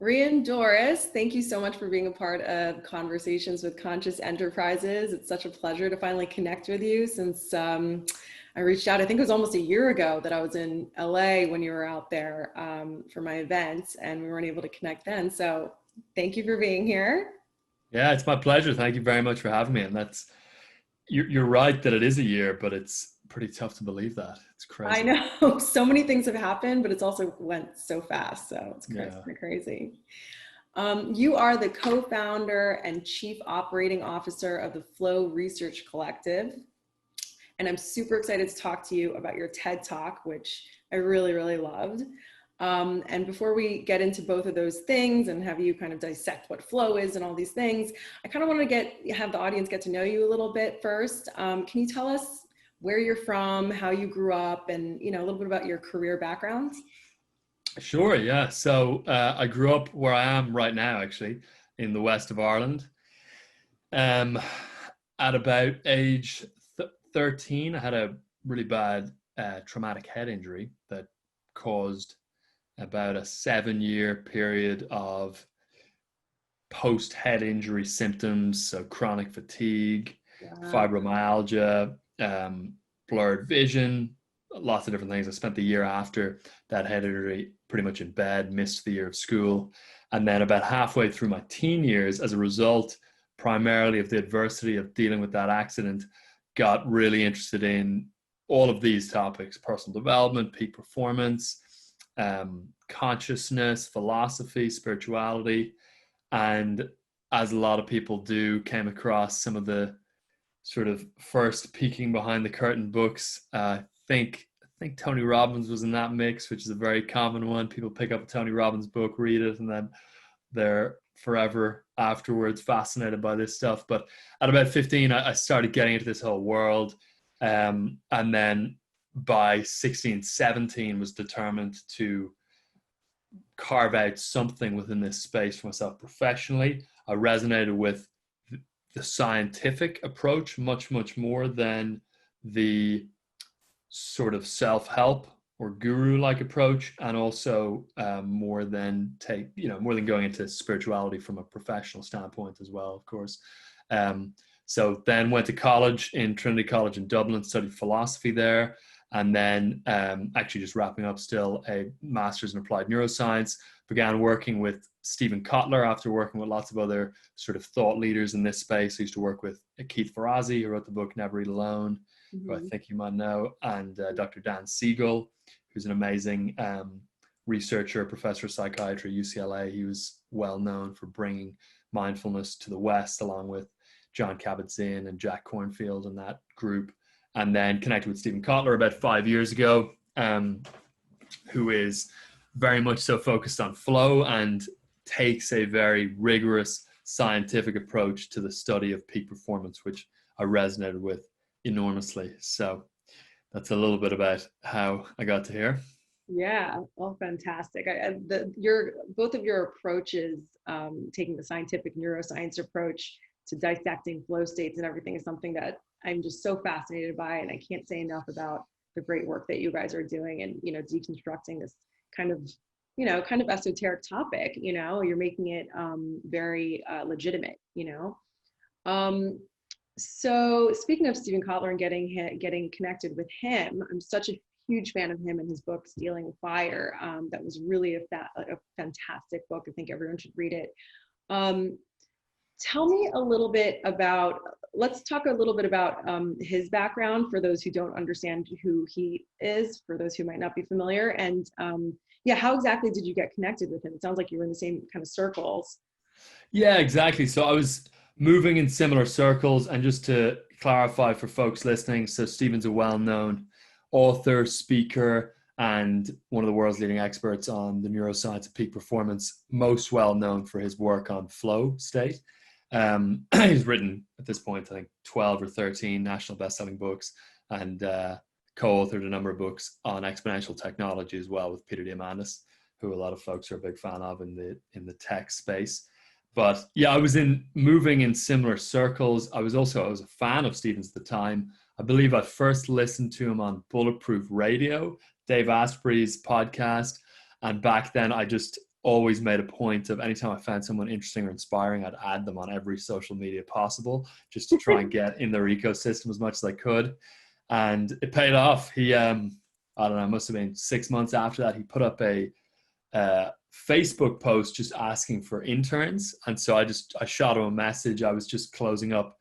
Rian Doris, thank you so much for being a part of Conversations with Conscious.Enterprises. It's such a pleasure to finally connect with you since I reached out. I think it was almost a year ago that I was in LA when you were out there for my events, and we weren't able to connect then. So thank you for being here. Yeah, it's my pleasure. Thank you very much for having me. And you're right that it is a year, but it's pretty tough to believe that. It's I crazy. know so many things have happened, but it's also went so fast. So it's kind Yeah. of crazy. You are the co-founder and chief operating officer of the Flow Research Collective. And I'm super excited to talk to you about your TED Talk, which I really, really loved. And before we get into both of those things and have you kind of dissect what flow is and all these things, I kind of want to have the audience get to know you a little bit first. Can you tell us where you're from, how you grew up, and a little bit about your career background? Sure. Yeah. So I grew up where I am right now, actually, in the west of Ireland. Um, at about age 13, I had a really bad traumatic head injury that caused about a 7-year period of post head injury symptoms, so chronic fatigue, Wow. fibromyalgia, blurred vision, lots of different things. I spent the year after that head injury pretty much in bed, missed the year of school. And then about halfway through my teen years, as a result primarily of the adversity of dealing with that accident, got really interested in all of these topics: personal development, peak performance, consciousness, philosophy, spirituality. And as a lot of people do, came across some of the sort of first peeking behind the curtain books. I think Tony Robbins was in that mix, which is a very common one. People pick up a Tony Robbins book, read it, and then they're forever afterwards fascinated by this stuff. But at about 15, I started getting into this whole world. And then by 16, 17 was determined to carve out something within this space for myself professionally. I resonated with the scientific approach much, much more than the sort of self-help or guru-like approach, and also more than going into spirituality from a professional standpoint as well, of course. So then went to college in Trinity College in Dublin, studied philosophy there, and then actually just wrapping up still a master's in applied neuroscience. Began working with Stephen Kotler after working with lots of other sort of thought leaders in this space. I used to work with Keith Ferrazzi, who wrote the book Never Eat Alone, who I Mhm. think you might know, and Dr. Dan Siegel, who's an amazing researcher, professor of psychiatry at UCLA. He was well known for bringing mindfulness to the West, along with John Kabat-Zinn and Jack Kornfield and that group. And then connected with Stephen Kotler about 5 years ago, who is very much so focused on flow and takes a very rigorous scientific approach to the study of peak performance, which I resonated with enormously. So that's a little bit about how I got to here. Yeah, well, fantastic. Your both of your approaches, taking the scientific neuroscience approach to dissecting flow states and everything, is something that I'm just so fascinated by, and I can't say enough about the great work that you guys are doing, and deconstructing this kind of kind of esoteric topic. You're making it very legitimate. Um, so speaking of Stephen Kotler and getting connected with him, I'm such a huge fan of him and his book Stealing Fire. That was really a fantastic book. I think everyone should read it. Um, Tell me a little bit about, let's talk a little bit about his background for those who don't understand who he is, for those who might not be familiar. And yeah, how exactly did you get connected with him? It sounds like you were in the same kind of circles. Yeah, exactly. So I was moving in similar circles. And just to clarify for folks listening, so Stephen's a well-known author, speaker, and one of the world's leading experts on the neuroscience of peak performance, most well known for his work on flow state. He's written at this point, I think, 12 or 13 national best-selling books, and co-authored a number of books on exponential technology as well with Peter Diamandis, who a lot of folks are a big fan of in the tech space. But yeah, I was moving in similar circles. I was a fan of Stevens at the time. I believe I first listened to him on Bulletproof Radio, Dave Asprey's podcast. And back then I just always made a point of anytime I found someone interesting or inspiring, I'd add them on every social media possible just to try and get in their ecosystem as much as I could. And it paid off. He, I don't know, it must have been 6 months after that, he put up a Facebook post just asking for interns. And so I shot him a message. I was just closing up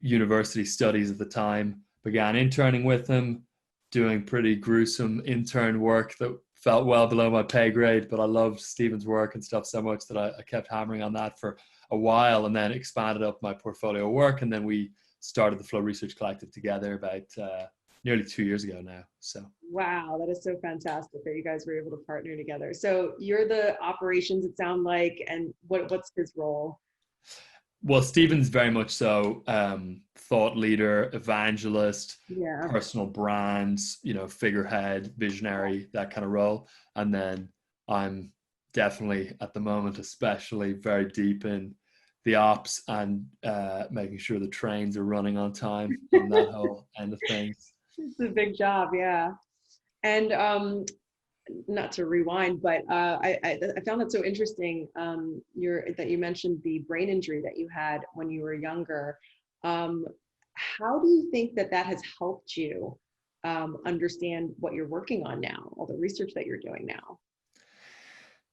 university studies at the time, began interning with him, doing pretty gruesome intern work that felt well below my pay grade, but I loved Stephen's work and stuff so much that I kept hammering on that for a while, and then expanded up my portfolio of work. And then we started the Flow Research Collective together about nearly 2 years ago now. So Wow, that is so fantastic that you guys were able to partner together. So you're the operations, it sounds like, and what's his role? well, Stephen's very much so thought leader, evangelist, Yeah. personal brands, figurehead, visionary, that kind of role. And then I'm definitely at the moment, especially very deep in the ops and making sure the trains are running on time and that whole end of things. It's a big job, yeah. And not to rewind, but I found that so interesting. That you mentioned the brain injury that you had when you were younger. How do you think that has helped you understand what you're working on now, all the research that you're doing now?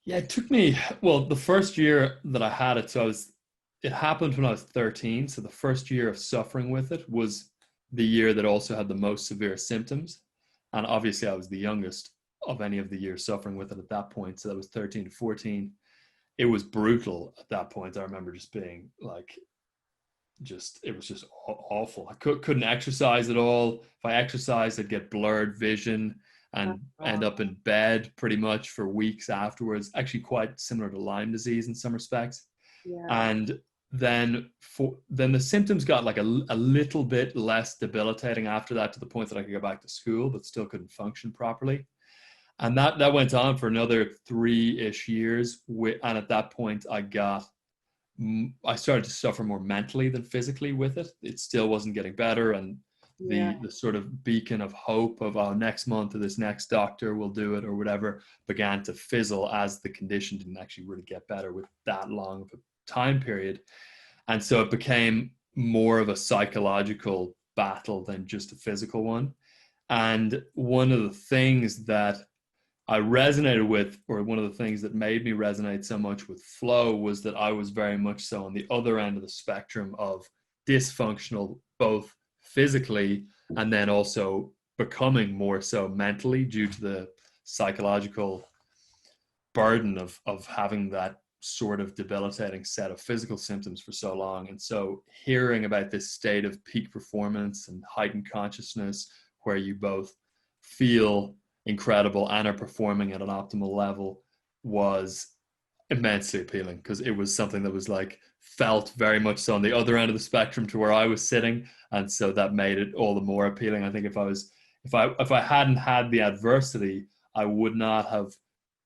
Yeah, it took me, well, the first year that I had it, it happened when I was 13. So the first year of suffering with it was the year that also had the most severe symptoms. And obviously I was the youngest of any of the years suffering with it at that point. So that was 13 to 14. It was brutal at that point. I remember just being like, it was just awful. I couldn't exercise at all. If I exercised, I'd get blurred vision and end up in bed pretty much for weeks afterwards. Actually quite similar to Lyme disease in some respects. Yeah. And then the symptoms got like a little bit less debilitating after that, to the point that I could go back to school but still couldn't function properly. And that went on for another 3-ish years. And at that point I started to suffer more mentally than physically with it. It still wasn't getting better. And the sort of beacon of hope of, oh, next month or this next doctor will do it or whatever, began to fizzle as the condition didn't actually really get better with that long of a time period. And so it became more of a psychological battle than just a physical one. And one of the things that I resonated with, or one of the things that made me resonate so much with flow, was that I was very much so on the other end of the spectrum of dysfunctional, both physically and then also becoming more so mentally, due to the psychological burden of having that sort of debilitating set of physical symptoms for so long. And so hearing about this state of peak performance and heightened consciousness, where you both feel incredible and are performing at an optimal level, was immensely appealing, because it was something that was like felt very much so on the other end of the spectrum to where I was sitting. And so that made it all the more appealing. I think if I hadn't had the adversity, I would not have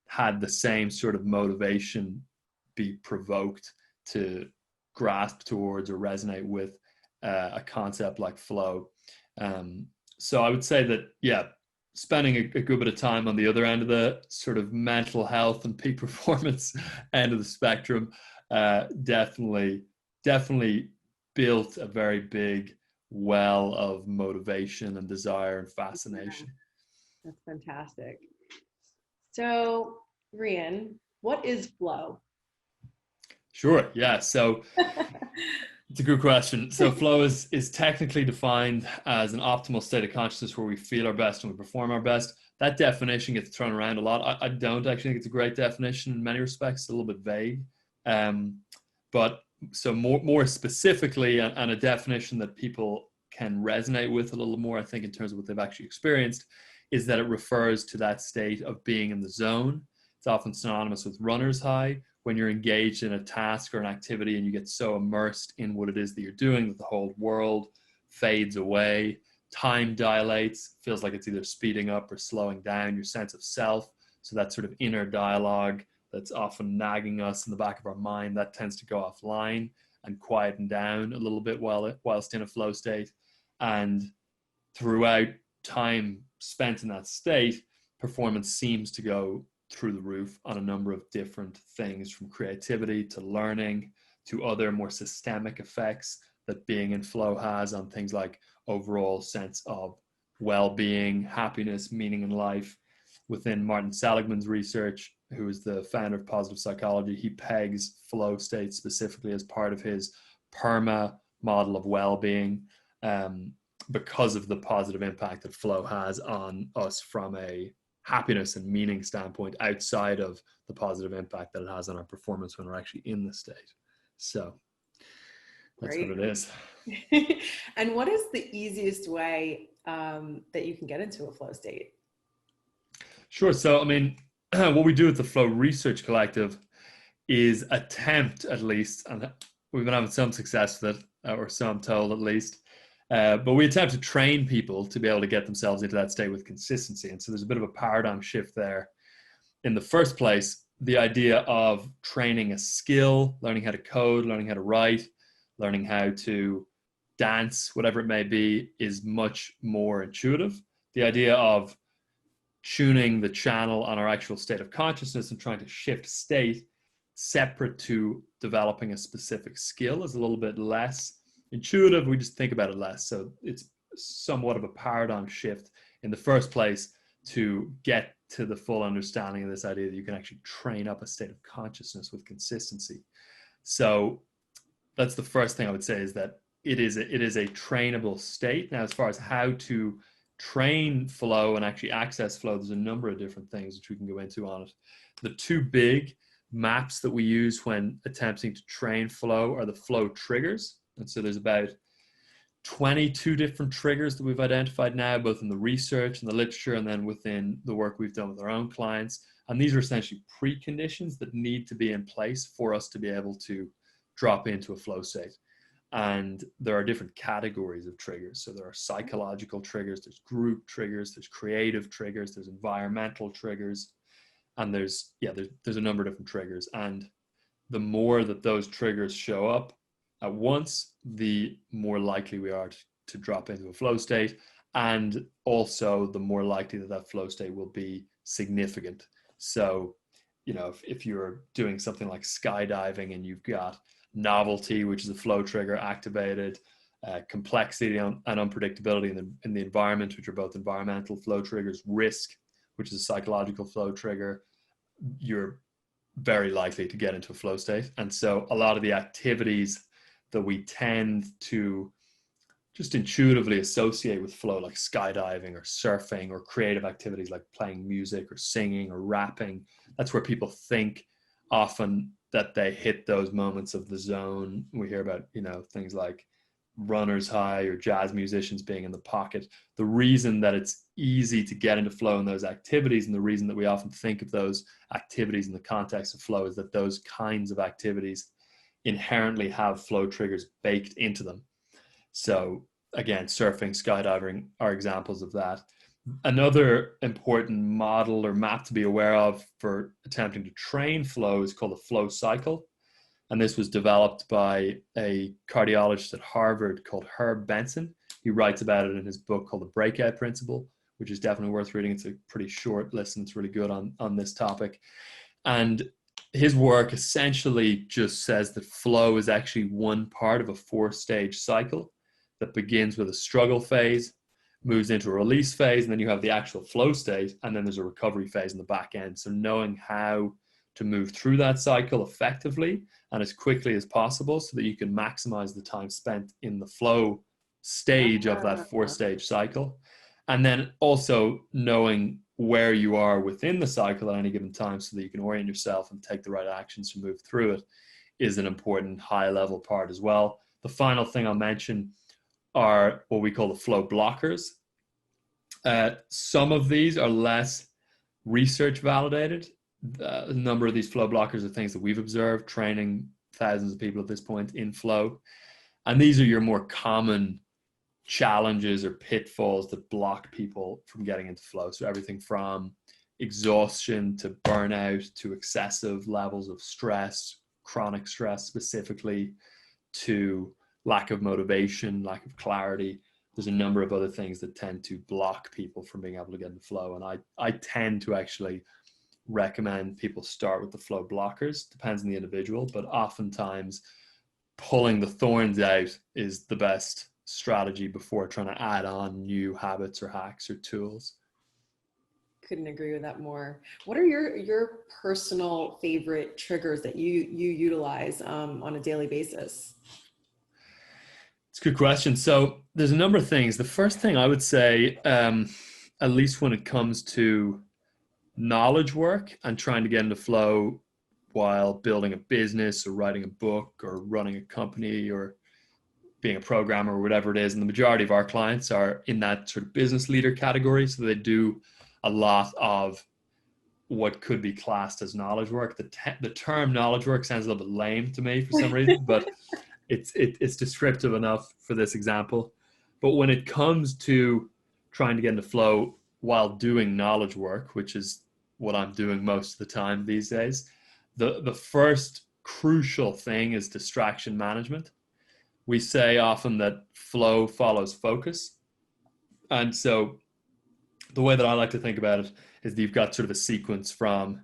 had the same sort of motivation be provoked to grasp towards or resonate with a concept like flow. So I would say that, yeah, spending a good bit of time on the other end of the sort of mental health and peak performance end of the spectrum definitely built a very big well of motivation and desire and fascination. Yeah, that's fantastic. So, Rian, what is flow? Sure, yeah. So it's a good question. So flow is technically defined as an optimal state of consciousness where we feel our best and we perform our best. That definition gets thrown around a lot. I don't actually think it's a great definition in many respects. It's a little bit vague. But so more specifically, and a definition that people can resonate with a little more, I think, in terms of what they've actually experienced, is that it refers to that state of being in the zone. It's often synonymous with runner's high, when you're engaged in a task or an activity and you get so immersed in what it is that you're doing that the whole world fades away, time dilates, feels like it's either speeding up or slowing down, your sense of self. So that sort of inner dialogue that's often nagging us in the back of our mind, that tends to go offline and quieten down a little bit whilst in a flow state. And throughout time spent in that state, performance seems to go through the roof on a number of different things, from creativity to learning to other more systemic effects that being in flow has on things like overall sense of well-being, happiness, meaning in life. Within Martin Seligman's research, who is the founder of positive psychology, he pegs flow state specifically as part of his PERMA model of well-being, because of the positive impact that flow has on us from a happiness and meaning standpoint, outside of the positive impact that it has on our performance when we're actually in the state. So that's Great. what it is. And what is the easiest way that you can get into a flow state? Sure. So, I mean, what we do at the Flow Research Collective is attempt, at least, and we've been having some success with it, or so I'm told at least, but we attempt to train people to be able to get themselves into that state with consistency. And so there's a bit of a paradigm shift there. In the first place, the idea of training a skill, learning how to code, learning how to write, learning how to dance, whatever it may be, is much more intuitive. The idea of tuning the channel on our actual state of consciousness and trying to shift state separate to developing a specific skill is a little bit less intuitive. We just think about it less. So it's somewhat of a paradigm shift in the first place to get to the full understanding of this idea that you can actually train up a state of consciousness with consistency. So that's the first thing I would say, is that it is a trainable state. Now, as far as how to train flow and actually access flow, there's a number of different things which we can go into on it. The two big maps that we use when attempting to train flow are the flow triggers. And so there's about 22 different triggers that we've identified now, both in the research and the literature, and then within the work we've done with our own clients. And these are essentially preconditions that need to be in place for us to be able to drop into a flow state. And there are different categories of triggers. So there are psychological triggers, there's group triggers, there's creative triggers, there's environmental triggers, and there's a number of different triggers. And the more that those triggers show up at once, the more likely we are to drop into a flow state, and also the more likely that flow state will be significant. So, if you're doing something like skydiving and you've got novelty, which is a flow trigger, activated, complexity and unpredictability in the environment, which are both environmental flow triggers, risk, which is a psychological flow trigger, you're very likely to get into a flow state. And so a lot of the activities that we tend to just intuitively associate with flow, like skydiving or surfing, or creative activities like playing music or singing or rapping, that's where people think often that they hit those moments of the zone. We hear about, things like runner's high or jazz musicians being in the pocket. The reason that it's easy to get into flow in those activities, and the reason that we often think of those activities in the context of flow, is that those kinds of activities inherently have flow triggers baked into them. So again, surfing, skydiving are examples of that. Another important model or map to be aware of for attempting to train flow is called the flow cycle. And this was developed by a cardiologist at Harvard called Herb Benson. He writes about it in his book called The Breakout Principle, which is definitely worth reading. It's a pretty short listen. It's really good on this topic. And his work essentially just says that flow is actually one part of a 4-stage cycle that begins with a struggle phase, moves into a release phase, and then you have the actual flow state, and then there's a recovery phase in the back end. So knowing how to move through that cycle effectively and as quickly as possible so that you can maximize the time spent in the flow stage of that 4-stage cycle. And then also knowing where you are within the cycle at any given time so that you can orient yourself and take the right actions to move through it is an important high-level part as well. The final thing I'll mention are what we call the flow blockers. Some of these are less research validated. A number of these flow blockers are things that we've observed training thousands of people at this point in flow. And these are your more common challenges or pitfalls that block people from getting into flow. So everything from exhaustion to burnout to excessive levels of stress, chronic stress specifically, to lack of motivation, lack of clarity. There's a number of other things that tend to block people from being able to get into flow. And I tend to actually recommend people start with the flow blockers. Depends on the individual, but oftentimes pulling the thorns out is the best strategy before trying to add on new habits or hacks or tools. Couldn't agree with that more. What are your personal favorite triggers that you utilize on a daily basis? It's a good question. So there's a number of things. The first thing I would say, at least when it comes to knowledge work and trying to get into flow while building a business or writing a book or running a company or being a programmer or whatever it is, and the majority of our clients are in that sort of business leader category, so they do a lot of what could be classed as knowledge work. The term knowledge work sounds a little bit lame to me for some reason, but it's descriptive enough for this example. But when it comes to trying to get into flow while doing knowledge work, which is what I'm doing most of the time these days, the first crucial thing is distraction management. We say often that flow follows focus. And so the way that I like to think about it is that you've got sort of a sequence from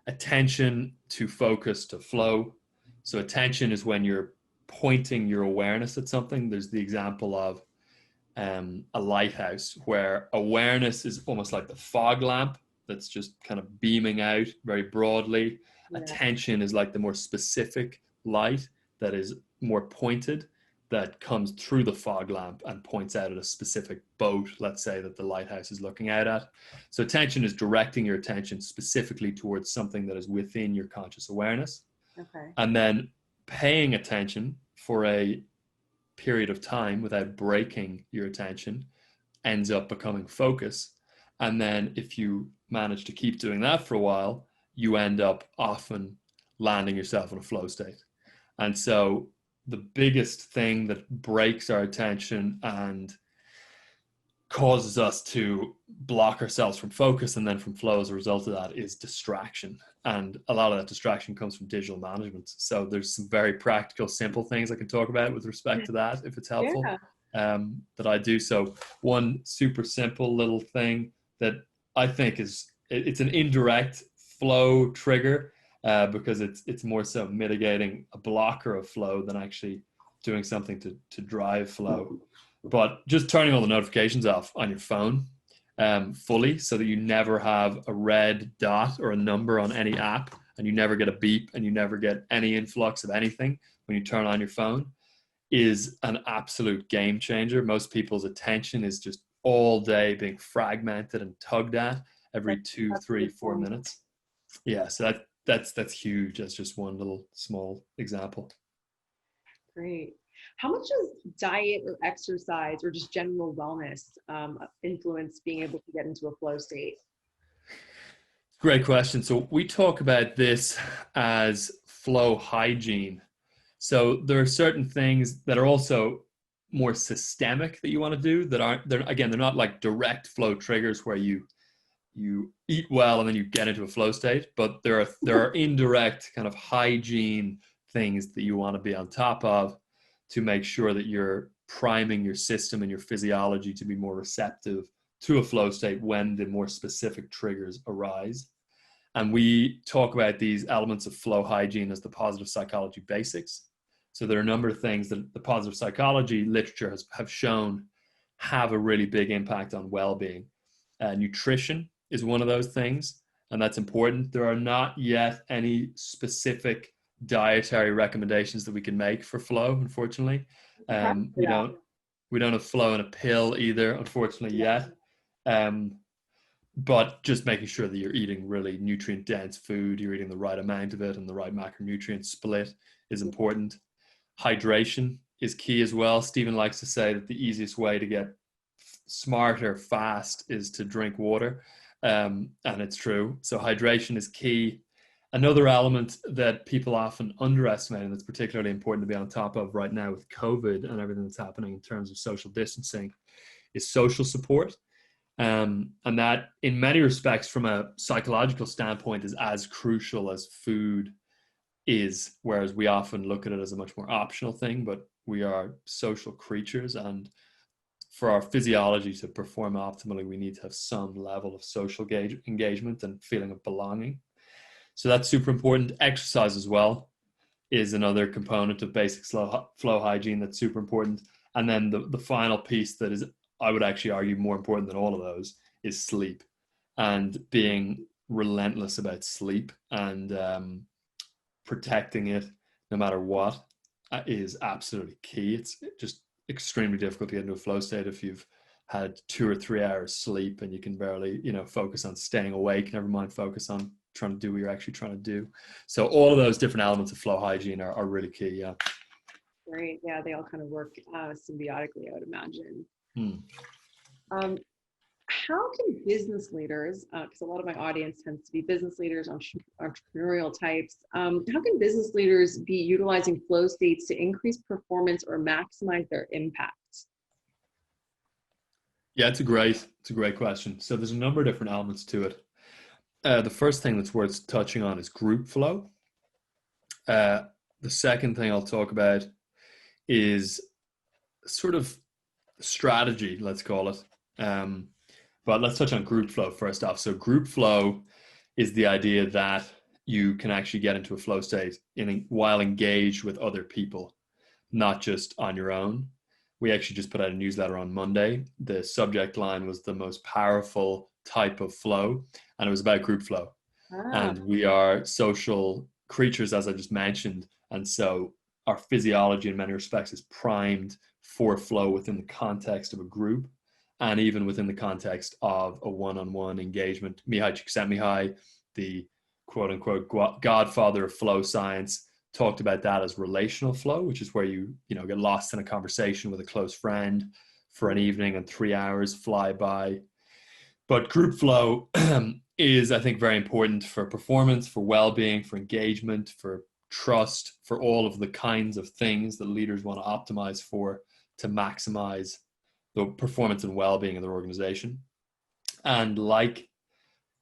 attention to focus to flow. So attention is when you're pointing your awareness at something. There's the example of a lighthouse where awareness is almost like the fog lamp that's just kind of beaming out very broadly. Yeah. Attention is like the more specific light that is more pointed, that comes through the fog lamp and points out at a specific boat, let's say, that the lighthouse is looking out at. So attention is directing your attention specifically towards something that is within your conscious awareness. Okay. And then paying attention for a period of time without breaking your attention ends up becoming focus. And then if you manage to keep doing that for a while, you end up often landing yourself in a flow state. And so the biggest thing that breaks our attention and causes us to block ourselves from focus and then from flow as a result of that is distraction. And a lot of that distraction comes from digital management. So there's some very practical, simple things I can talk about with respect to that, if it's helpful, that I do. So one super simple little thing that I think it's an indirect flow trigger, because it's more so mitigating a blocker of flow than actually doing something to drive flow. But just turning all the notifications off on your phone fully, so that you never have a red dot or a number on any app, and you never get a beep and you never get any influx of anything when you turn on your phone, is an absolute game changer. Most people's attention is just all day being fragmented and tugged at every 2, 3, 4 minutes. Yeah, so that's huge. That's just one little small example. Great. How much does diet or exercise or just general wellness influence being able to get into a flow state? Great question. So we talk about this as flow hygiene. So there are certain things that are also more systemic that you want to do that they're not like direct flow triggers where you eat well and then you get into a flow state, but there are indirect kind of hygiene things that you want to be on top of to make sure that you're priming your system and your physiology to be more receptive to a flow state when the more specific triggers arise. And we talk about these elements of flow hygiene as the positive psychology basics. So there are a number of things that the positive psychology literature have shown have a really big impact on well-being. Nutrition is one of those things, and that's important. There are not yet any specific dietary recommendations that we can make for flow, unfortunately. We don't have flow in a pill either, unfortunately, yet. But just making sure that you're eating really nutrient dense food, you're eating the right amount of it and the right macronutrient split is important. Hydration is key as well. Stephen likes to say that the easiest way to get smarter fast is to drink water. And it's true. So hydration is key. Another element that people often underestimate, and that's particularly important to be on top of right now with COVID and everything that's happening in terms of social distancing, is social support. And that in many respects from a psychological standpoint is as crucial as food is, whereas we often look at it as a much more optional thing, but we are social creatures and for our physiology to perform optimally, we need to have some level of social engagement and feeling of belonging. So that's super important. Exercise as well is another component of basic flow hygiene that's super important. And then the final piece that is, I would actually argue, more important than all of those is sleep, and being relentless about sleep and protecting it no matter what is absolutely key. It's just extremely difficult to get into a flow state if you've had 2 or 3 hours sleep and you can barely, focus on staying awake, never mind focus on trying to do what you're actually trying to do. So all of those different elements of flow hygiene are really key. Yeah. Great. Yeah, they all kind of work symbiotically, I would imagine. Hmm. How can business leaders, because a lot of my audience tends to be business leaders, entrepreneurial types, how can business leaders be utilizing flow states to increase performance or maximize their impact? Yeah, it's a great question. So there's a number of different elements to it. The first thing that's worth touching on is group flow. The second thing I'll talk about is sort of strategy, let's call it. But let's touch on group flow first off. So group flow is the idea that you can actually get into a flow state while engaged with other people, not just on your own. We actually just put out a newsletter on Monday. The subject line was the most powerful type of flow, and it was about group flow. And we are social creatures, as I just mentioned. And so our physiology in many respects is primed for flow within the context of a group, and even within the context of a one-on-one engagement. Mihai Csikszentmihalyi, the quote-unquote godfather of flow science, talked about that as relational flow, which is where you get lost in a conversation with a close friend for an evening and 3 hours fly by. But group flow is, I think, very important for performance, for well-being, for engagement, for trust, for all of the kinds of things that leaders want to optimize for to maximize the performance and well-being of their organization. And like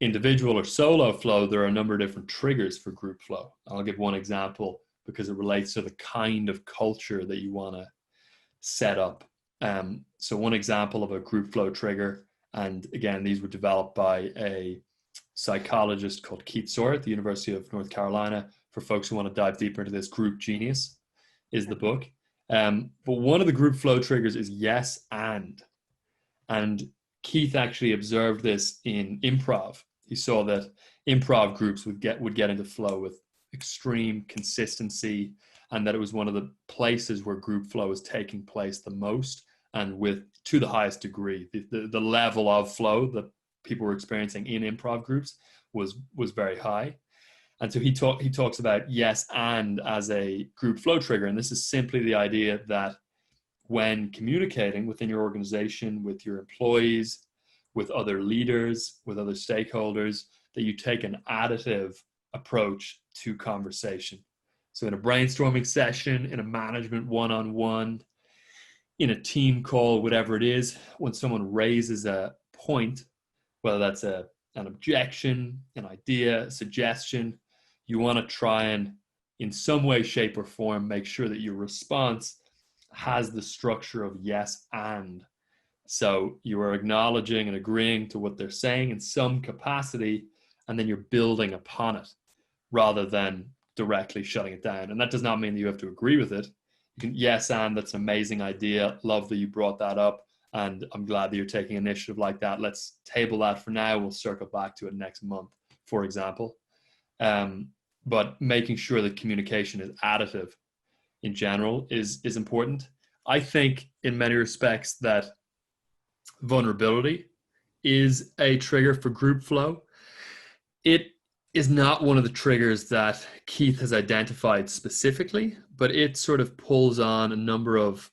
individual or solo flow, there are a number of different triggers for group flow. I'll give one example because it relates to the kind of culture that you want to set up. So one example of a group flow trigger, and again, these were developed by a psychologist called Keith Sawyer at the University of North Carolina. For folks who want to dive deeper into this, Group Genius is the book. But one of the group flow triggers is yes and Keith actually observed this in improv. He saw that improv groups would get into flow with extreme consistency, and that it was one of the places where group flow is taking place the most and to the highest degree. The level of flow that people were experiencing in improv groups was very high. And so he talks about yes and as a group flow trigger. And this is simply the idea that when communicating within your organization, with your employees, with other leaders, with other stakeholders, that you take an additive approach to conversation. So in a brainstorming session, in a management one-on-one, in a team call, whatever it is, when someone raises a point, whether that's an objection, an idea, a suggestion, you want to try and in some way, shape, or form make sure that your response has the structure of yes and. So you are acknowledging and agreeing to what they're saying in some capacity, and then you're building upon it rather than directly shutting it down. And that does not mean that you have to agree with it. You can yes and, that's an amazing idea. Love that you brought that up. And I'm glad that you're taking initiative like that. Let's table that for now. We'll circle back to it next month, for example. But making sure that communication is additive in general is important. I think in many respects that vulnerability is a trigger for group flow. It is not one of the triggers that Keith has identified specifically, but it sort of pulls on a number of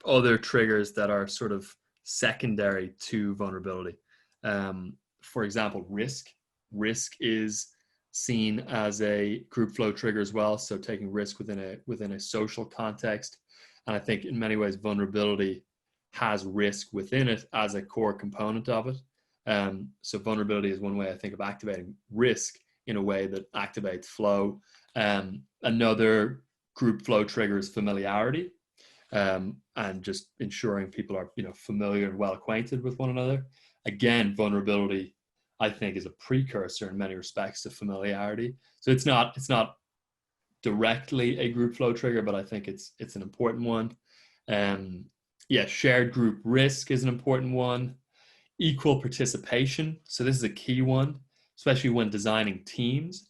other triggers that are sort of secondary to vulnerability. For example, risk. Risk is seen as a group flow trigger as well. So taking risk within a social context. And I think in many ways, vulnerability has risk within it as a core component of it. So vulnerability is one way I think of activating risk in a way that activates flow. Another group flow trigger is familiarity. and just ensuring people are, familiar and well acquainted with one another. Again, vulnerability, I think, is a precursor in many respects to familiarity. So it's not directly a group flow trigger, but I think it's an important one. Shared group risk is an important one. Equal participation. So this is a key one, especially when designing teams.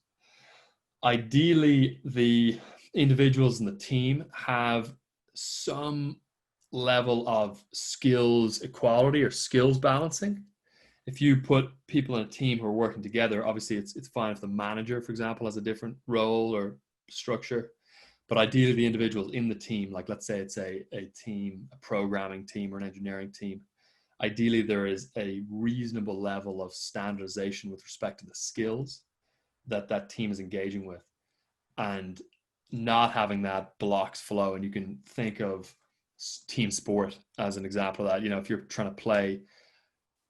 Ideally, the individuals in the team have some level of skills equality or skills balancing. If you put people in a team who are working together, obviously it's fine if the manager, for example, has a different role or structure. But ideally, the individuals in the team, like let's say it's a team, a programming team or an engineering team, ideally there is a reasonable level of standardization with respect to the skills that team is engaging with. And not having that blocks flow. And you can think of team sport as an example of that. If you're trying to play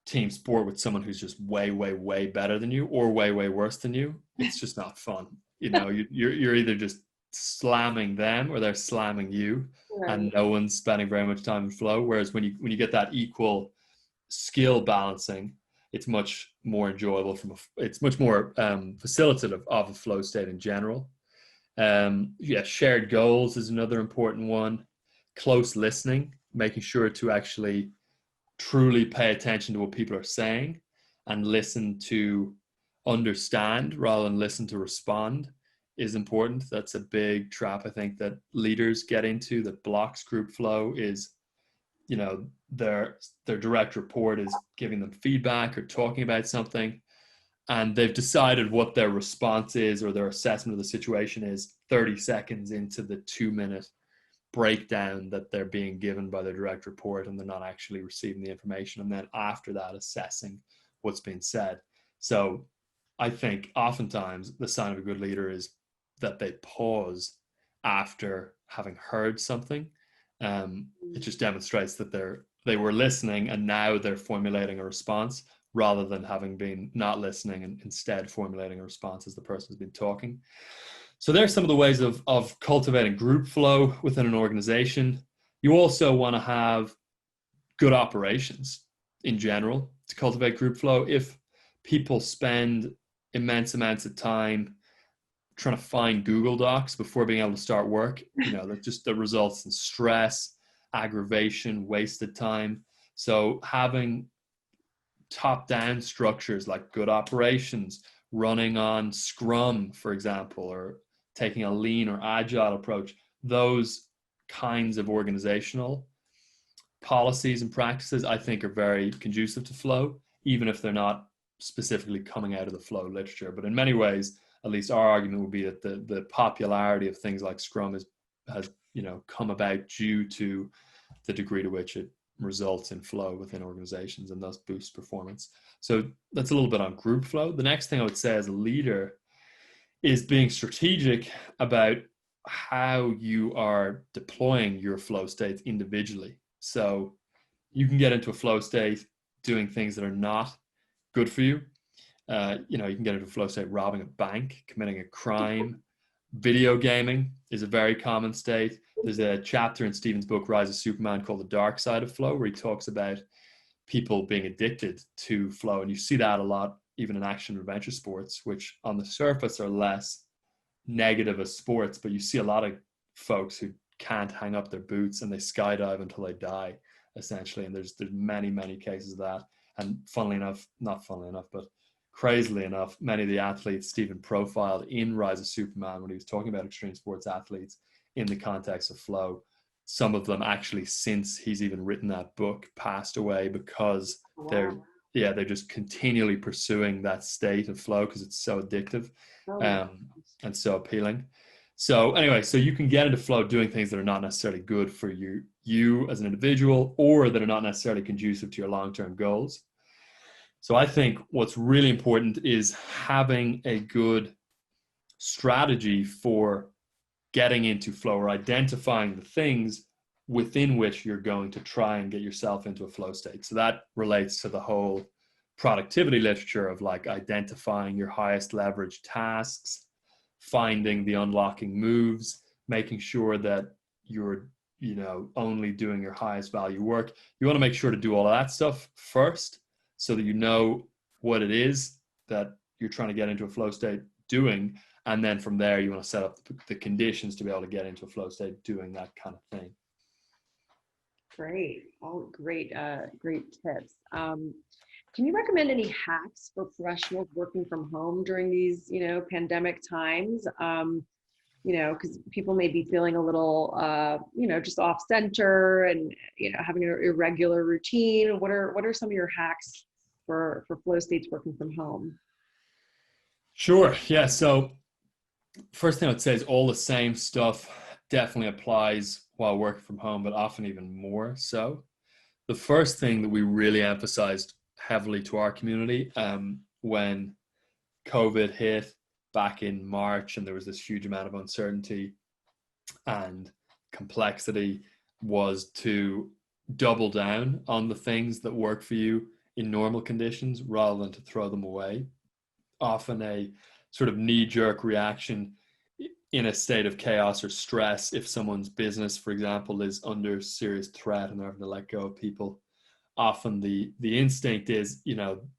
team sport with someone who's just way, way, way better than you or way, way worse than you, it's just not fun. You're either just slamming them or they're slamming you, right. And no one's spending very much time in flow. Whereas when you get that equal skill balancing, it's much more enjoyable it's much more facilitative of a flow state in general. Shared goals is another important one. Close listening, making sure to actually truly pay attention to what people are saying and listen to understand rather than listen to respond is important. That's a big trap, I think, that leaders get into that blocks group flow. Is their direct report is giving them feedback or talking about something, and they've decided what their response is or their assessment of the situation is 30 seconds into the 2-minute breakdown that they're being given by their direct report, and they're not actually receiving the information. And then after that, assessing what's been said. So I think oftentimes the sign of a good leader is that they pause after having heard something. It just demonstrates that they were listening and now they're formulating a response, rather than having been not listening and instead formulating a response as the person's been talking. So there's some of the ways of cultivating group flow within an organization. You also want to have good operations in general to cultivate group flow. If people spend immense amounts of time trying to find Google Docs before being able to start work, that results in stress, aggravation, wasted time. So having top-down structures like good operations, running on Scrum, for example, or taking a lean or agile approach, those kinds of organizational policies and practices, I think, are very conducive to flow, even if they're not specifically coming out of the flow literature. But in many ways, at least our argument would be that the popularity of things like Scrum has come about due to the degree to which it results in flow within organizations and thus boosts performance. So that's a little bit on group flow. The next thing I would say as a leader is being strategic about how you are deploying your flow states individually. So you can get into a flow state doing things that are not good for you. You can get into a flow state robbing a bank, committing a crime. Video gaming is a very common state. There's a chapter in Stephen's book, Rise of Superman, called The Dark Side of Flow, where he talks about people being addicted to flow. And you see that a lot, even in action and adventure sports, which on the surface are less negative as sports, but you see a lot of folks who can't hang up their boots and they skydive until they die, essentially. And there's many, many cases of that. And but crazily enough, many of the athletes Stephen profiled in Rise of Superman when he was talking about extreme sports athletes in the context of flow, some of them actually, since he's even written that book, passed away because they're just continually pursuing that state of flow because it's so addictive and so appealing. So anyway, so you can get into flow doing things that are not necessarily good for you as an individual, or that are not necessarily conducive to your long-term goals. So I think what's really important is having a good strategy for getting into flow, or identifying the things within which you're going to try and get yourself into a flow state. So that relates to the whole productivity literature of like identifying your highest leverage tasks, finding the unlocking moves, making sure that you're only doing your highest value work. You want to make sure to do all of that stuff first so that you know what it is that you're trying to get into a flow state doing. And then from there, you want to set up the conditions to be able to get into a flow state doing that kind of thing. Great. All great, great tips. Can you recommend any hacks for professionals working from home during these, pandemic times? Because people may be feeling a little, just off center and, having an irregular routine. What are some of your hacks for flow states working from home? Sure. Yeah. So first thing I would say is all the same stuff definitely applies while working from home, but often even more so. The first thing that we really emphasized heavily to our community when COVID hit back in March and there was this huge amount of uncertainty and complexity was to double down on the things that work for you in normal conditions rather than to throw them away. Often a sort of knee-jerk reaction in a state of chaos or stress, if someone's business, for example, is under serious threat and they're having to let go of people, often the instinct is,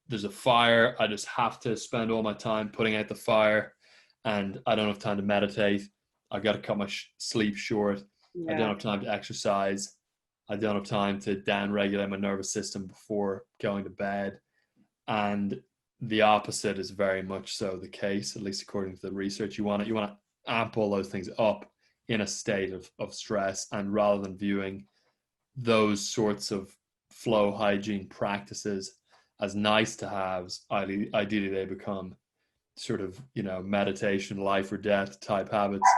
there's a fire, I just have to spend all my time putting out the fire, and I don't have time to meditate. I've got to cut my sleep short. Yeah. I don't have time to exercise. I don't have time to down-regulate my nervous system before going to bed. And the opposite is very much so the case, at least according to the research. You want to amp all those things up in a state of stress, and rather than viewing those sorts of flow hygiene practices as nice to haves, ideally they become sort of meditation, life or death type habits.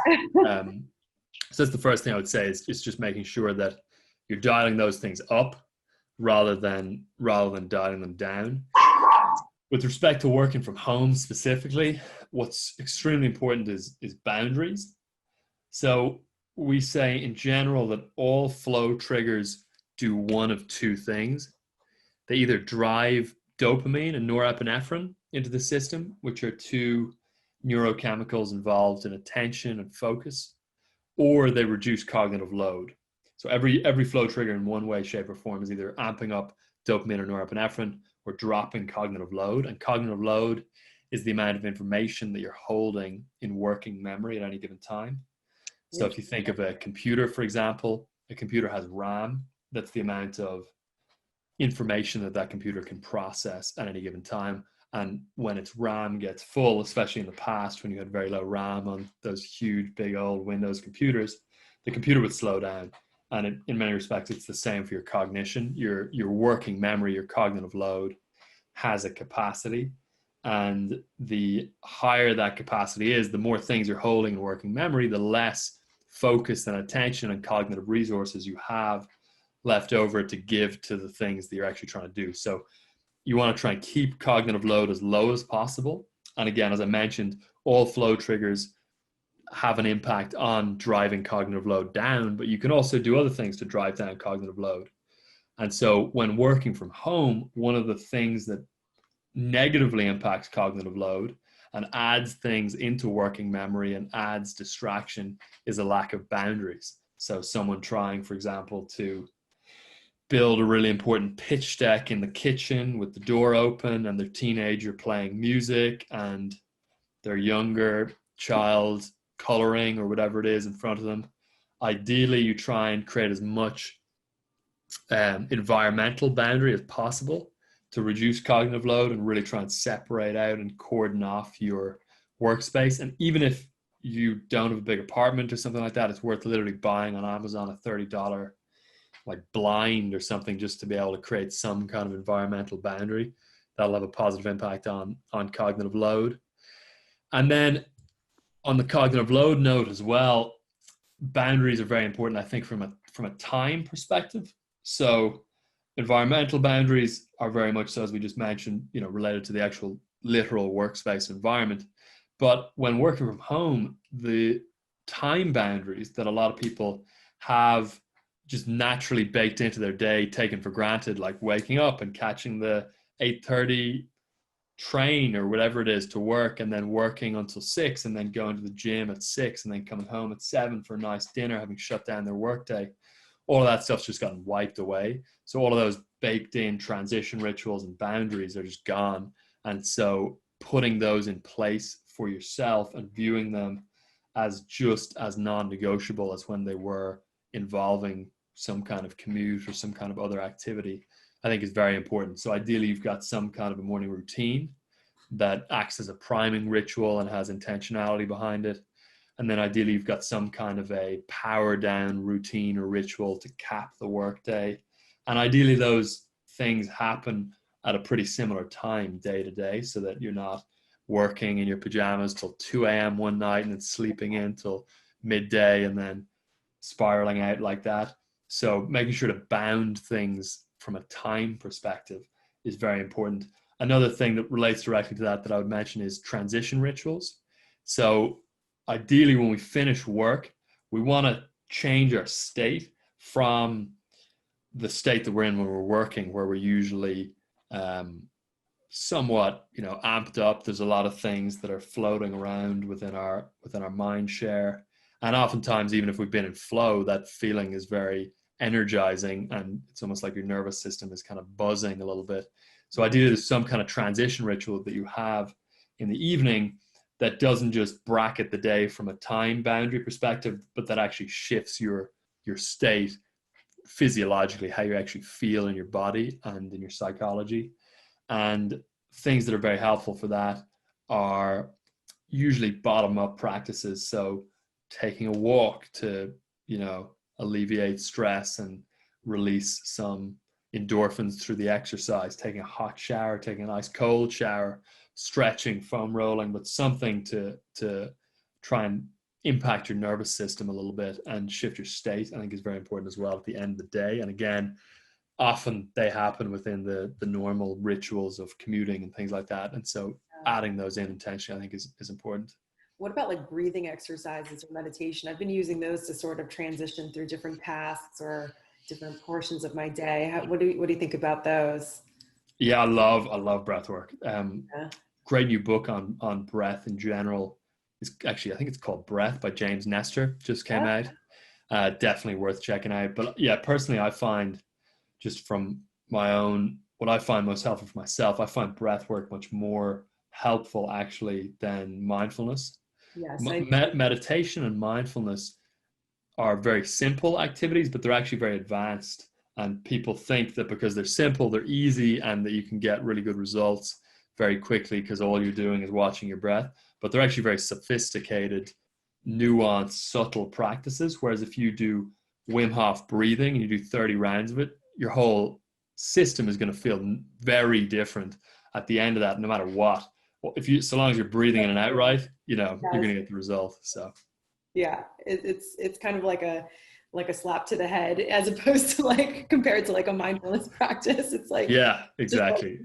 So that's the first thing I would say is just making sure that you're dialing those things up rather than dialing them down. With respect to working from home specifically, what's extremely important is boundaries. So we say in general that all flow triggers do one of two things. They either drive dopamine and norepinephrine into the system, which are two neurochemicals involved in attention and focus, or they reduce cognitive load. So every flow trigger in one way, shape, or form is either amping up dopamine or norepinephrine or dropping cognitive load. And cognitive load is the amount of information that you're holding in working memory at any given time. So if you think of a computer, for example, a computer has RAM. That's the amount of information that computer can process at any given time. And when its RAM gets full, especially in the past when you had very low RAM on those huge, big old Windows computers, the computer would slow down. And in many respects, it's the same for your cognition. Your working memory, your cognitive load has a capacity. And the higher that capacity is, the more things you're holding in working memory, the less focus and attention and cognitive resources you have left over to give to the things that you're actually trying to do. So you want to try and keep cognitive load as low as possible. And again, as I mentioned, all flow triggers have an impact on driving cognitive load down, but you can also do other things to drive down cognitive load. And so when working from home, one of the things that negatively impacts cognitive load and adds things into working memory and adds distraction is a lack of boundaries. So someone trying, for example, to build a really important pitch deck in the kitchen with the door open and their teenager playing music and their younger child coloring or whatever it is in front of them. Ideally, you try and create as much environmental boundary as possible to reduce cognitive load and really try and separate out and cordon off your workspace. And even if you don't have a big apartment or something like that, it's worth literally buying on Amazon a $30 like blind or something just to be able to create some kind of environmental boundary. That'll have a positive impact on cognitive load. And then on the cognitive load note as well, boundaries are very important, I think, from a time perspective. So environmental boundaries are very much so, as we just mentioned, related to the actual literal workspace environment. But when working from home, the time boundaries that a lot of people have just naturally baked into their day, taken for granted, like waking up and catching the 8:30 train or whatever it is to work, and then working until 6, and then going to the gym at 6, and then coming home at 7 for a nice dinner, having shut down their workday. all of that stuff's just gotten wiped away. So all of those baked in transition rituals and boundaries are just gone. And so putting those in place for yourself and viewing them as just as non-negotiable as when they were involving some kind of commute or some kind of other activity, I think is very important. So ideally you've got some kind of a morning routine that acts as a priming ritual and has intentionality behind it. And then ideally you've got some kind of a power down routine or ritual to cap the workday. And ideally those things happen at a pretty similar time day to day, so that you're not working in your pajamas till 2 a.m. one night and then sleeping in till midday and then spiraling out like that. So making sure to bound things from a time perspective is very important. Another thing that relates directly to that I would mention is transition rituals. So ideally when we finish work, we want to change our state from the state that we're in when we're working, where we're usually somewhat, amped up. There's a lot of things that are floating around within our mind share. And oftentimes, even if we've been in flow, that feeling is very energizing, and it's almost like your nervous system is kind of buzzing a little bit. So ideally there's some kind of transition ritual that you have in the evening that doesn't just bracket the day from a time boundary perspective, but that actually shifts your state physiologically, how you actually feel in your body and in your psychology. And things that are very helpful for that are usually bottom-up practices. So taking a walk to, alleviate stress and release some endorphins through the exercise, taking a hot shower, taking a nice cold shower, stretching, foam rolling, but something to try and impact your nervous system a little bit and shift your state, I think is very important as well at the end of the day. And again, often they happen within the normal rituals of commuting and things like that. And so adding those in intentionally, I think is important. What about like breathing exercises or meditation? I've been using those to sort of transition through different tasks or different portions of my day. What do you think about those? Yeah, I love breath work. Great new book on breath in general. Is actually, I think it's called Breath by James Nestor, just came out. Definitely worth checking out. But yeah, personally, I find, just from my own, what I find most helpful for myself, I find breath work much more helpful actually than mindfulness. Yes, Meditation and mindfulness are very simple activities, but they're actually very advanced. And people think that because they're simple, they're easy, and that you can get really good results very quickly because all you're doing is watching your breath. But they're actually very sophisticated, nuanced, subtle practices. Whereas if you do Wim Hof breathing and you do 30 rounds of it, your whole system is going to feel very different at the end of that, no matter what. So long as you're breathing in and out right, you're going to get the result. So yeah, it's kind of like a slap to the head, as opposed to like compared to like a mindfulness practice. It's like, yeah, exactly.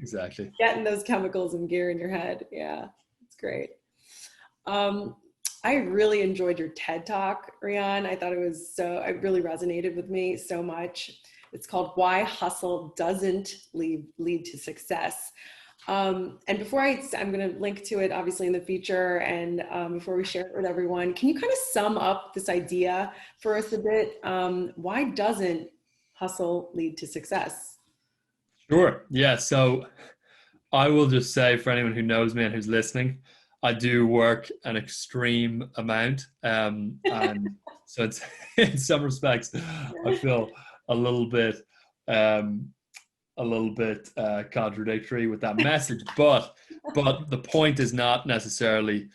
Getting those chemicals in gear in your head. Yeah, it's great. I really enjoyed your TED Talk, Rian. I thought it really resonated with me so much. It's called Why Hustle Doesn't Lead to Success. And before I'm going to link to it obviously in the feature, and before we share it with everyone, can you kind of sum up this idea for us a bit? Why doesn't hustle lead to success? Sure. Yeah. So I will just say, for anyone who knows me and who's listening, I do work an extreme amount. And so it's, in some respects, I feel a little bit contradictory with that message, but the point is not necessarily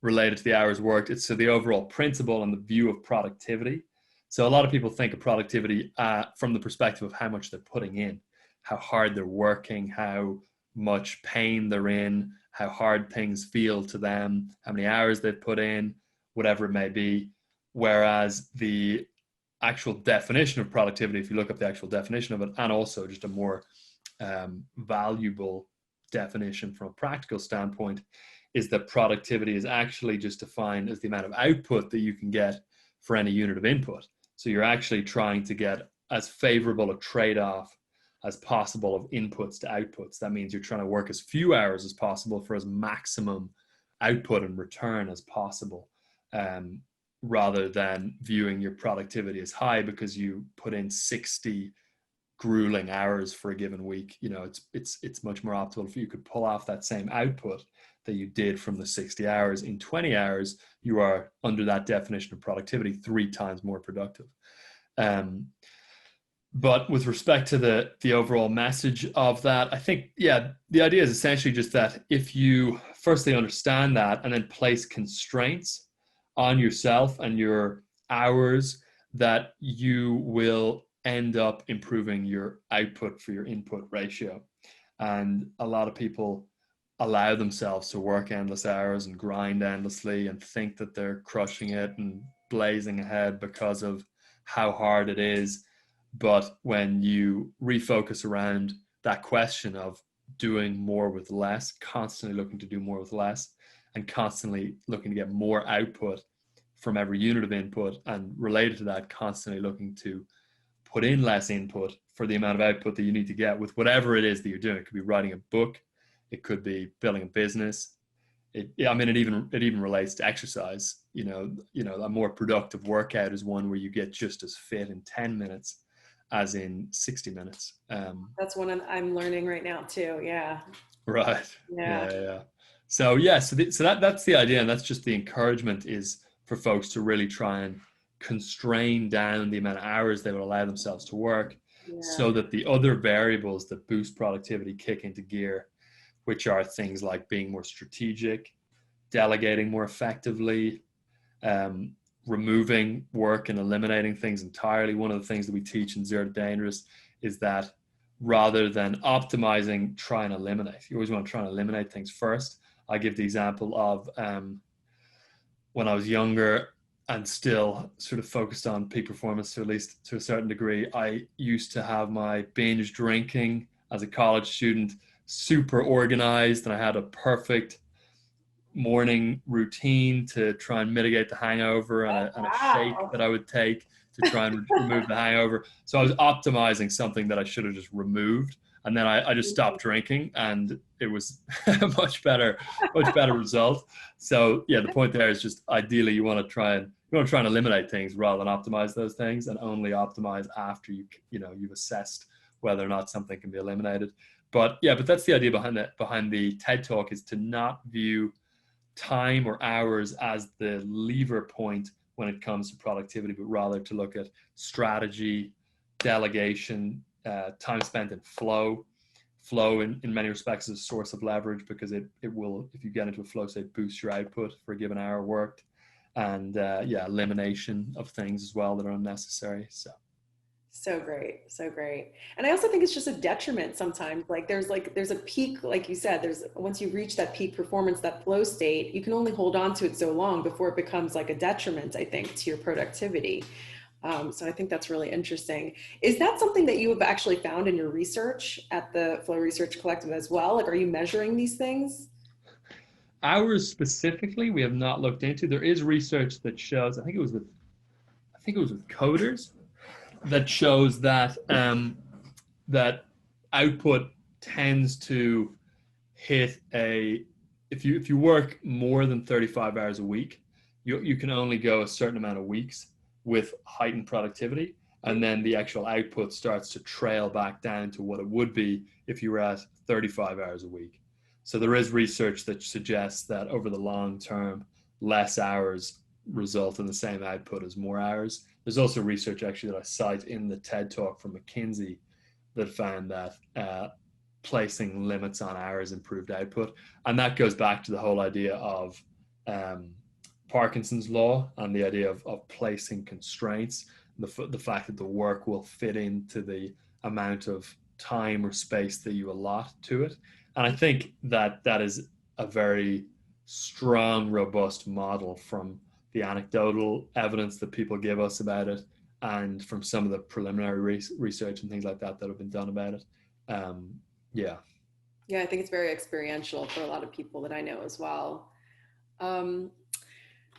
related to the hours worked. It's to the overall principle and the view of productivity. So a lot of people think of productivity from the perspective of how much they're putting in, how hard they're working, how much pain they're in, how hard things feel to them, how many hours they've put in, whatever it may be. Whereas the actual definition of productivity, if you look up the actual definition of it, and also just a more valuable definition from a practical standpoint, is that productivity is actually just defined as the amount of output that you can get for any unit of input. So you're actually trying to get as favorable a trade-off as possible of inputs to outputs. That means you're trying to work as few hours as possible for as maximum output and return as possible. rather than viewing your productivity as high because you put in 60 grueling hours for a given week. It's much more optimal if you could pull off that same output that you did from the 60 hours in 20 hours. You are, under that definition of productivity, 3 times more productive. But with respect to the overall message of that, I think, yeah, the idea is essentially just that if you firstly understand that and then place constraints on yourself and your hours, that you will end up improving your output for your input ratio. And a lot of people allow themselves to work endless hours and grind endlessly and think that they're crushing it and blazing ahead because of how hard it is. But when you refocus around that question of doing more with less, constantly looking to do more with less, and constantly looking to get more output from every unit of input, and related to that, constantly looking to put in less input for the amount of output that you need to get with whatever it is that you're doing. It could be writing a book, it could be building a business. It even relates to exercise. A more productive workout is one where you get just as fit in 10 minutes as in 60 minutes. That's one I'm learning right now too. Yeah. Right. Yeah. Yeah. So that's the idea, and that's just the encouragement, is for folks to really try and constrain down the amount of hours they will allow themselves to work, so that the other variables that boost productivity kick into gear, which are things like being more strategic, delegating more effectively, removing work and eliminating things entirely. One of the things that we teach in Zero to Dangerous is that rather than optimizing, try and eliminate. You always want to try and eliminate things first. I give the example of when I was younger and still sort of focused on peak performance, to at least to a certain degree, I used to have my binge drinking as a college student super organized, and I had a perfect morning routine to try and mitigate the hangover, and a shake that I would take to try and remove the hangover. So I was optimizing something that I should have just removed. And then I just stopped drinking, and it was a much better result. So yeah, the point there is just ideally you want to try and eliminate things rather than optimize those things, and only optimize after you've assessed whether or not something can be eliminated. But that's the idea behind the TED Talk, is to not view time or hours as the lever point when it comes to productivity, but rather to look at strategy, delegation, time spent in flow in many respects is a source of leverage, because it will, if you get into a flow state, boost your output for a given hour worked, and elimination of things as well that are unnecessary. So great. So great. And I also think it's just a detriment sometimes. Like there's a peak, like you said, once you reach that peak performance, that flow state, you can only hold on to it so long before it becomes like a detriment, I think, to your productivity. So I think that's really interesting. Is that something that you have actually found in your research at the Flow Research Collective as well? Like, are you measuring these things? Hours specifically, we have not looked into. There is research that shows, I think it was with coders, that shows that that output tends to hit if you work more than 35 hours a week, you can only go a certain amount of weeks with heightened productivity, and then the actual output starts to trail back down to what it would be if you were at 35 hours a week. So there is research that suggests that over the long term, less hours result in the same output as more hours. There's also research actually that I cite in the TED Talk from McKinsey that found that placing limits on hours improved output. And that goes back to the whole idea of Parkinson's law, and the idea of placing constraints, the fact that the work will fit into the amount of time or space that you allot to it. And I think that is a very strong, robust model from the anecdotal evidence that people give us about it, and from some of the preliminary research and things like that have been done about it. Yeah, I think it's very experiential for a lot of people that I know as well.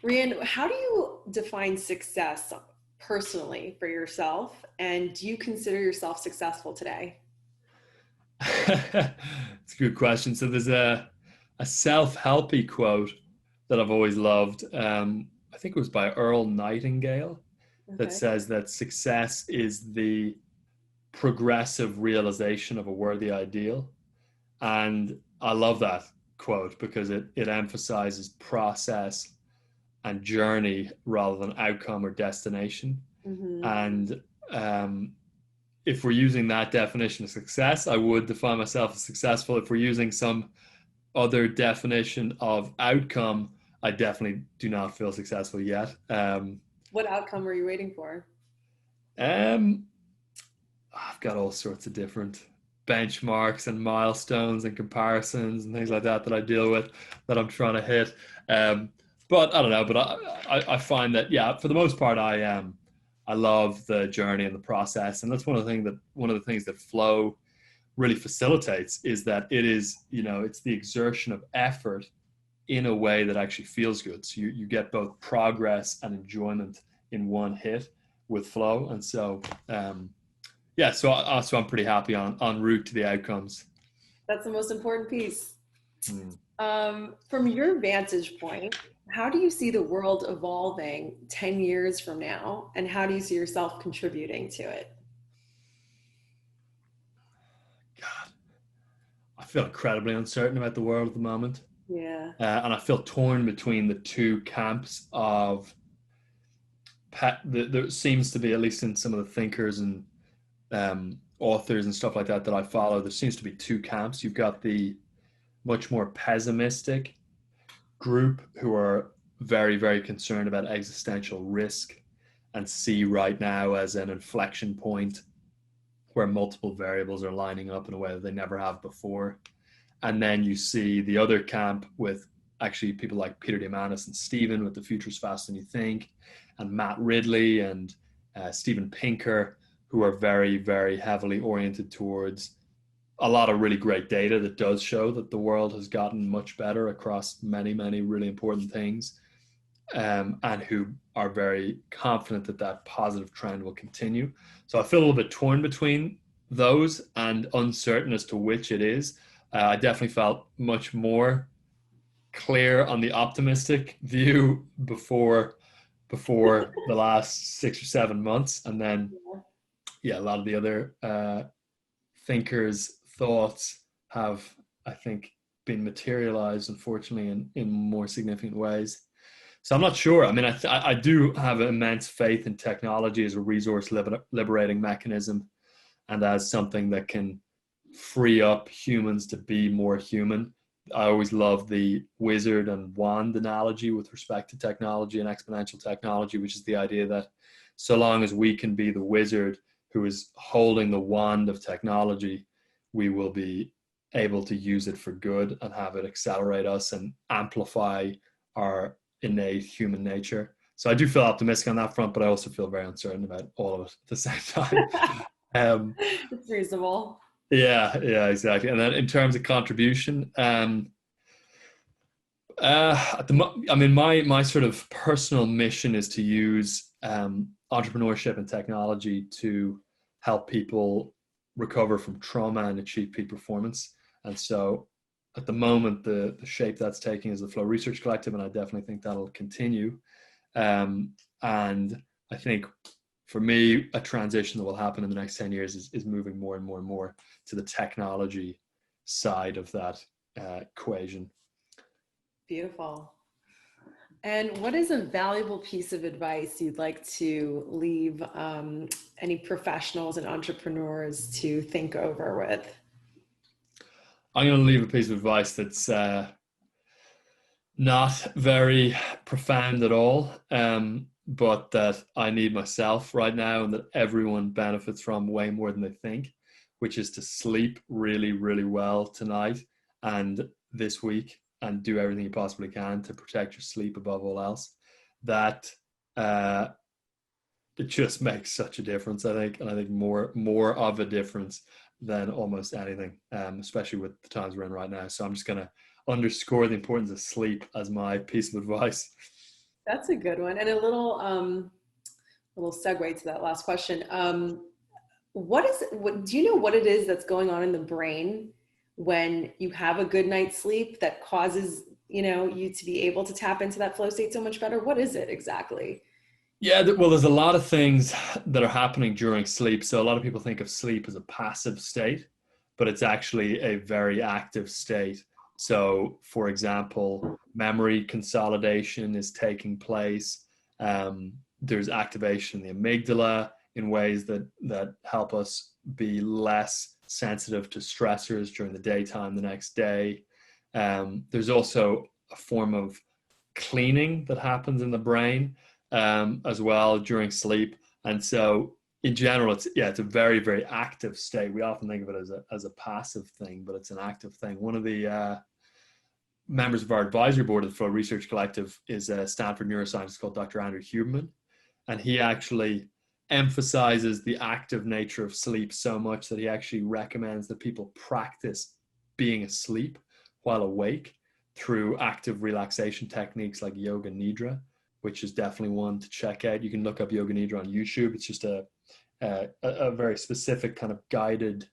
Rian, how do you define success personally for yourself? And do you consider yourself successful today? It's a good question. So there's a self-helpy quote that I've always loved, I think it was by Earl Nightingale, that Okay. says that success is the progressive realization of a worthy ideal. And I love that quote because it emphasizes process and journey rather than outcome or destination. Mm-hmm. And if we're using that definition of success, I would define myself as successful. If we're using some other definition of outcome, I definitely do not feel successful yet. What outcome are you waiting for? Um, I've got all sorts of different benchmarks and milestones and comparisons and things like that that I deal with that I'm trying to hit. Um, but I don't know. But I find that, yeah, for the most part, I love the journey and the process, and that's one of the things that flow really facilitates is that it is, it's the exertion of effort in a way that actually feels good. So you get both progress and enjoyment in one hit with flow. And so, yeah, so I'm pretty happy on route to the outcomes. That's the most important piece. Mm. From your vantage point, how do you see the world evolving 10 years from now? And how do you see yourself contributing to it? God, I feel incredibly uncertain about the world at the moment. Yeah. And I feel torn between the two camps of, there seems to be, at least in some of the thinkers and authors and stuff like that I follow, there seems to be two camps. You've got the much more pessimistic group who are very, very concerned about existential risk and see right now as an inflection point where multiple variables are lining up in a way that they never have before. And then you see the other camp with actually people like Peter Diamandis and Stephen with The Future's Faster Than You Think, and Matt Ridley and Steven Pinker, who are very, very heavily oriented towards a lot of really great data that does show that the world has gotten much better across many, many really important things, and who are very confident that that positive trend will continue. So I feel a little bit torn between those and uncertain as to which it is. I definitely felt much more clear on the optimistic view before the last 6 or 7 months, and then yeah, a lot of the other thinkers' thoughts have, I think, been materialized, unfortunately, in more significant ways. So I'm not sure. I mean, I do have immense faith in technology as a resource liberating mechanism and as something that can free up humans to be more human. I always love the wizard and wand analogy with respect to technology and exponential technology, which is the idea that so long as we can be the wizard who is holding the wand of technology, we will be able to use it for good and have it accelerate us and amplify our innate human nature. So I do feel optimistic on that front, but I also feel very uncertain about all of it at the same time. It's reasonable. Yeah, exactly. And then in terms of contribution, I mean, my sort of personal mission is to use entrepreneurship and technology to help people recover from trauma and achieve peak performance. And so at the moment, the shape that's taking is the Flow Research Collective, and I definitely think that'll continue. And I think for me, a transition that will happen in the next 10 years is moving more and more and more to the technology side of that equation. Beautiful. And what is a valuable piece of advice you'd like to leave any professionals and entrepreneurs to think over with? I'm going to leave a piece of advice that's not very profound at all, but that I need myself right now and that everyone benefits from way more than they think, which is to sleep really, really well tonight and this week, and do everything you possibly can to protect your sleep above all else. That it just makes such a difference, I think, and I think more of a difference than almost anything, especially with the times we're in right now. So I'm just going to underscore the importance of sleep as my piece of advice. That's a good one. And a little segue to that last question. Do you know what it is that's going on in the brain when you have a good night's sleep that causes you to be able to tap into that flow state so much better? What is it exactly? Yeah, well, there's a lot of things that are happening during sleep. So a lot of people think of sleep as a passive state, but it's actually a very active state. So, for example, memory consolidation is taking place. There's activation in the amygdala in ways that help us be less sensitive to stressors during the daytime the next day. There's also a form of cleaning that happens in the brain as well during sleep. And so in general, it's a very, very active state. We often think of it as a passive thing, but it's an active thing. One of the members of our advisory board of the Flow Research Collective is a Stanford neuroscientist called Dr. Andrew Huberman. And he actually emphasizes the active nature of sleep so much that he actually recommends that people practice being asleep while awake through active relaxation techniques like yoga nidra, which is definitely one to check out. You can look up yoga nidra on YouTube. It's just a very specific kind of guided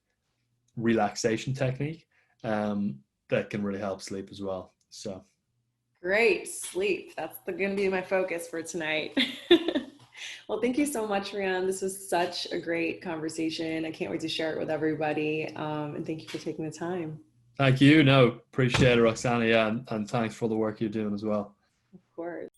relaxation technique that can really help sleep as well. So great, sleep. That's going to be my focus for tonight. Well, thank you so much, Rian. This was such a great conversation. I can't wait to share it with everybody. And thank you for taking the time. Thank you. No, appreciate it, Roxana. Yeah, and thanks for all the work you're doing as well. Of course.